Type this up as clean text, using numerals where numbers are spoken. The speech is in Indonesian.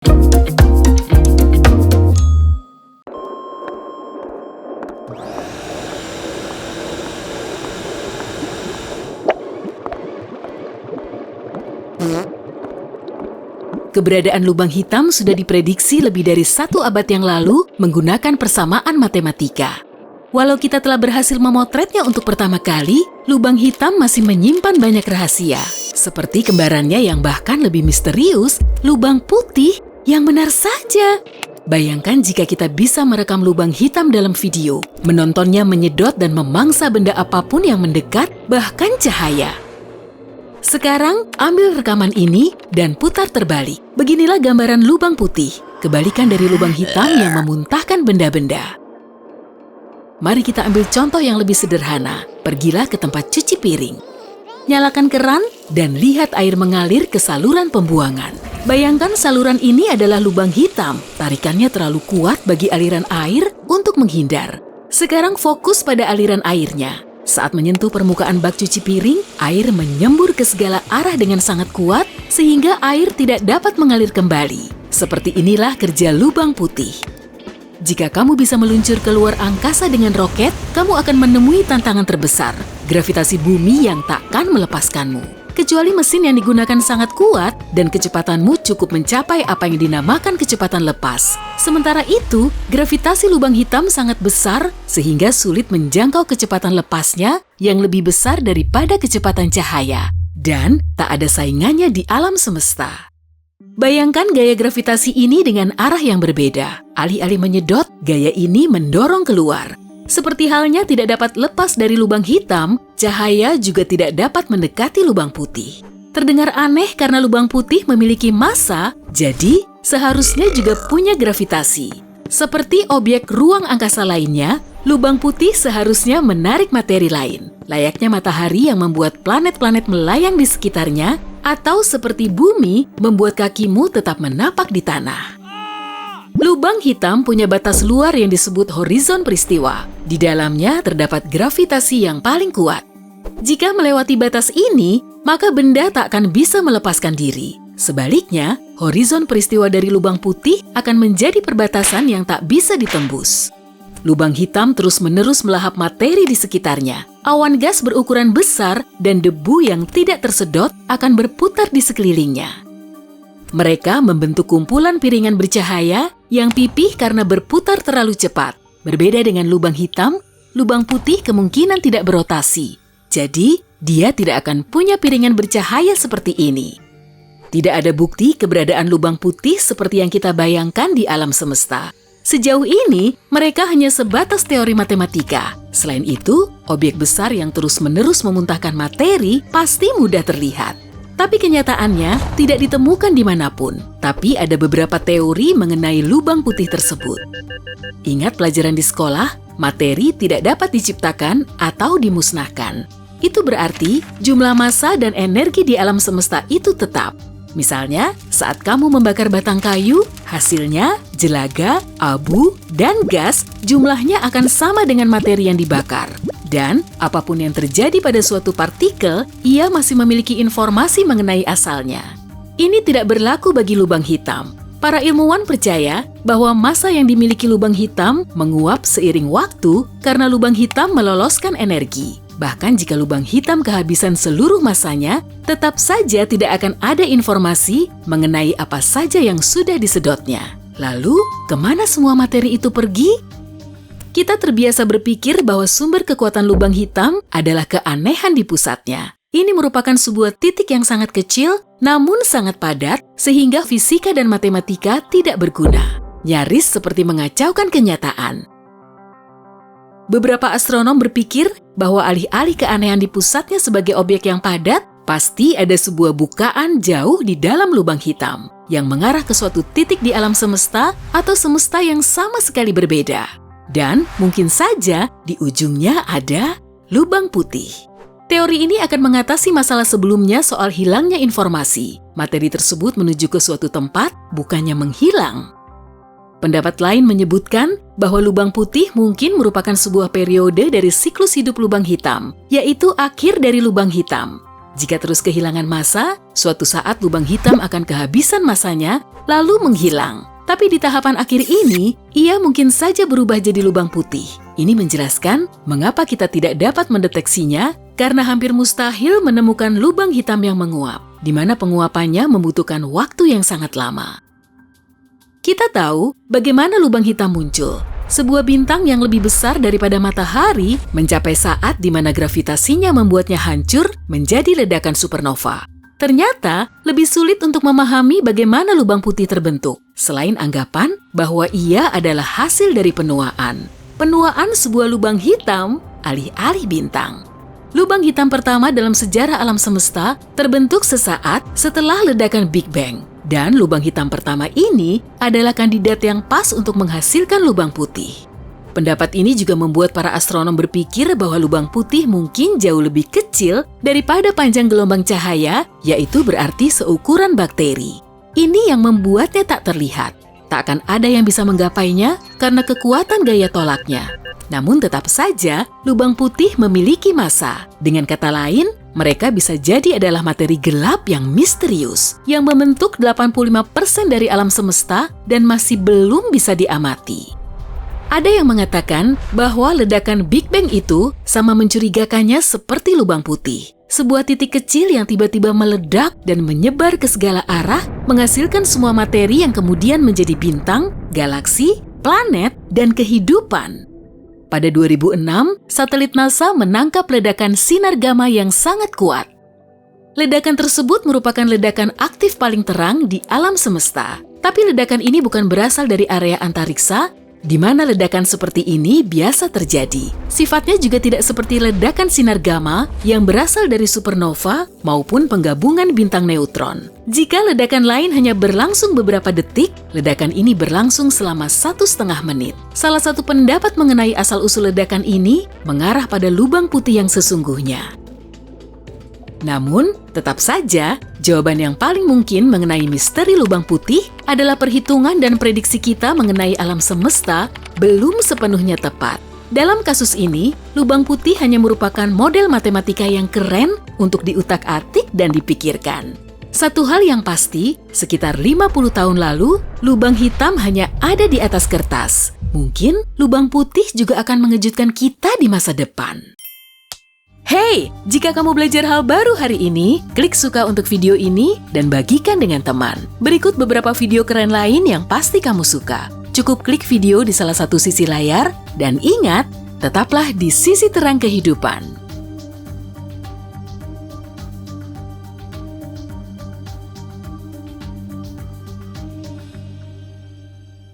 Keberadaan lubang hitam sudah diprediksi lebih dari 1 abad yang lalu menggunakan persamaan matematika. Walau kita telah berhasil memotretnya untuk pertama kali, lubang hitam masih menyimpan banyak rahasia. Seperti kembarannya yang bahkan lebih misterius, lubang putih yang benar saja. Bayangkan jika kita bisa merekam lubang hitam dalam video, menontonnya menyedot dan memangsa benda apapun yang mendekat, bahkan cahaya. Sekarang, ambil rekaman ini dan putar terbalik. Beginilah gambaran lubang putih, kebalikan dari lubang hitam yang memuntahkan benda-benda. Mari kita ambil contoh yang lebih sederhana. Pergilah ke tempat cuci piring. Nyalakan keran dan lihat air mengalir ke saluran pembuangan. Bayangkan saluran ini adalah lubang hitam. Tarikannya terlalu kuat bagi aliran air untuk menghindar. Sekarang fokus pada aliran airnya. Saat menyentuh permukaan bak cuci piring, air menyembur ke segala arah dengan sangat kuat sehingga air tidak dapat mengalir kembali. Seperti inilah kerja lubang putih. Jika kamu bisa meluncur keluar angkasa dengan roket, kamu akan menemui tantangan terbesar, gravitasi bumi yang takkan melepaskanmu. Kecuali mesin yang digunakan sangat kuat dan kecepatanmu cukup mencapai apa yang dinamakan kecepatan lepas. Sementara itu, gravitasi lubang hitam sangat besar sehingga sulit menjangkau kecepatan lepasnya yang lebih besar daripada kecepatan cahaya. Dan tak ada saingannya di alam semesta. Bayangkan gaya gravitasi ini dengan arah yang berbeda. Alih-alih menyedot, gaya ini mendorong keluar. Seperti halnya tidak dapat lepas dari lubang hitam, cahaya juga tidak dapat mendekati lubang putih. Terdengar aneh karena lubang putih memiliki massa, jadi seharusnya juga punya gravitasi. Seperti objek ruang angkasa lainnya, lubang putih seharusnya menarik materi lain. Layaknya matahari yang membuat planet-planet melayang di sekitarnya, atau seperti bumi membuat kakimu tetap menapak di tanah. Lubang hitam punya batas luar yang disebut horizon peristiwa. Di dalamnya terdapat gravitasi yang paling kuat. Jika melewati batas ini, maka benda tak akan bisa melepaskan diri. Sebaliknya, horizon peristiwa dari lubang putih akan menjadi perbatasan yang tak bisa ditembus. Lubang hitam terus-menerus melahap materi di sekitarnya. Awan gas berukuran besar dan debu yang tidak tersedot akan berputar di sekelilingnya. Mereka membentuk kumpulan piringan bercahaya yang pipih karena berputar terlalu cepat. Berbeda dengan lubang hitam, lubang putih kemungkinan tidak berotasi. Jadi, dia tidak akan punya piringan bercahaya seperti ini. Tidak ada bukti keberadaan lubang putih seperti yang kita bayangkan di alam semesta. Sejauh ini, mereka hanya sebatas teori matematika. Selain itu, objek besar yang terus-menerus memuntahkan materi pasti mudah terlihat. Tapi kenyataannya tidak ditemukan dimanapun. Tapi ada beberapa teori mengenai lubang putih tersebut. Ingat pelajaran di sekolah, materi tidak dapat diciptakan atau dimusnahkan. Itu berarti jumlah massa dan energi di alam semesta itu tetap. Misalnya, saat kamu membakar batang kayu, hasilnya jelaga, abu, dan gas jumlahnya akan sama dengan materi yang dibakar. Dan apapun yang terjadi pada suatu partikel, ia masih memiliki informasi mengenai asalnya. Ini tidak berlaku bagi lubang hitam. Para ilmuwan percaya bahwa massa yang dimiliki lubang hitam menguap seiring waktu karena lubang hitam meloloskan energi. Bahkan jika lubang hitam kehabisan seluruh massanya, tetap saja tidak akan ada informasi mengenai apa saja yang sudah disedotnya. Lalu, kemana semua materi itu pergi? Kita terbiasa berpikir bahwa sumber kekuatan lubang hitam adalah keanehan di pusatnya. Ini merupakan sebuah titik yang sangat kecil, namun sangat padat, sehingga fisika dan matematika tidak berguna. Nyaris seperti mengacaukan kenyataan. Beberapa astronom berpikir bahwa alih-alih keanehan di pusatnya sebagai objek yang padat, pasti ada sebuah bukaan jauh di dalam lubang hitam, yang mengarah ke suatu titik di alam semesta atau semesta yang sama sekali berbeda. Dan mungkin saja di ujungnya ada lubang putih. Teori ini akan mengatasi masalah sebelumnya soal hilangnya informasi. Materi tersebut menuju ke suatu tempat, bukannya menghilang. Pendapat lain menyebutkan bahwa lubang putih mungkin merupakan sebuah periode dari siklus hidup lubang hitam, yaitu akhir dari lubang hitam. Jika terus kehilangan massa, Suatu saat lubang hitam akan kehabisan masanya, lalu menghilang. Tapi di tahapan akhir ini, ia mungkin saja berubah jadi lubang putih. Ini menjelaskan mengapa kita tidak dapat mendeteksinya, karena hampir mustahil menemukan lubang hitam yang menguap, di mana penguapannya membutuhkan waktu yang sangat lama. Kita tahu bagaimana lubang hitam muncul. Sebuah bintang yang lebih besar daripada matahari mencapai saat di mana gravitasinya membuatnya hancur menjadi ledakan supernova. Ternyata lebih sulit untuk memahami bagaimana lubang putih terbentuk, selain anggapan bahwa ia adalah hasil dari penuaan. Penuaan sebuah lubang hitam alih-alih bintang. Lubang hitam pertama dalam sejarah alam semesta terbentuk sesaat setelah ledakan Big Bang. Dan lubang hitam pertama ini adalah kandidat yang pas untuk menghasilkan lubang putih. Pendapat ini juga membuat para astronom berpikir bahwa lubang putih mungkin jauh lebih kecil daripada panjang gelombang cahaya, yaitu berarti seukuran bakteri. Ini yang membuatnya tak terlihat. Tak akan ada yang bisa menggapainya karena kekuatan gaya tolaknya. Namun tetap saja, lubang putih memiliki massa. Dengan kata lain, mereka bisa jadi adalah materi gelap yang misterius, yang membentuk 85% dari alam semesta dan masih belum bisa diamati. Ada yang mengatakan bahwa ledakan Big Bang itu sama mencurigakannya seperti lubang putih. Sebuah titik kecil yang tiba-tiba meledak dan menyebar ke segala arah, menghasilkan semua materi yang kemudian menjadi bintang, galaksi, planet, dan kehidupan. Pada 2006, satelit NASA menangkap ledakan sinar gamma yang sangat kuat. Ledakan tersebut merupakan ledakan aktif paling terang di alam semesta. Tapi ledakan ini bukan berasal dari area antariksa, di mana ledakan seperti ini biasa terjadi. Sifatnya juga tidak seperti ledakan sinar gamma yang berasal dari supernova maupun penggabungan bintang neutron. Jika ledakan lain hanya berlangsung beberapa detik, ledakan ini berlangsung selama 1,5 menit. Salah satu pendapat mengenai asal-usul ledakan ini mengarah pada lubang putih yang sesungguhnya. Namun, tetap saja, jawaban yang paling mungkin mengenai misteri lubang putih adalah perhitungan dan prediksi kita mengenai alam semesta belum sepenuhnya tepat. Dalam kasus ini, lubang putih hanya merupakan model matematika yang keren untuk diutak-atik dan dipikirkan. Satu hal yang pasti, sekitar 50 tahun lalu, lubang hitam hanya ada di atas kertas. Mungkin lubang putih juga akan mengejutkan kita di masa depan. Hey, jika kamu belajar hal baru hari ini, klik suka untuk video ini dan bagikan dengan teman. Berikut beberapa video keren lain yang pasti kamu suka. Cukup klik video di salah satu sisi layar, dan ingat, tetaplah di sisi terang kehidupan.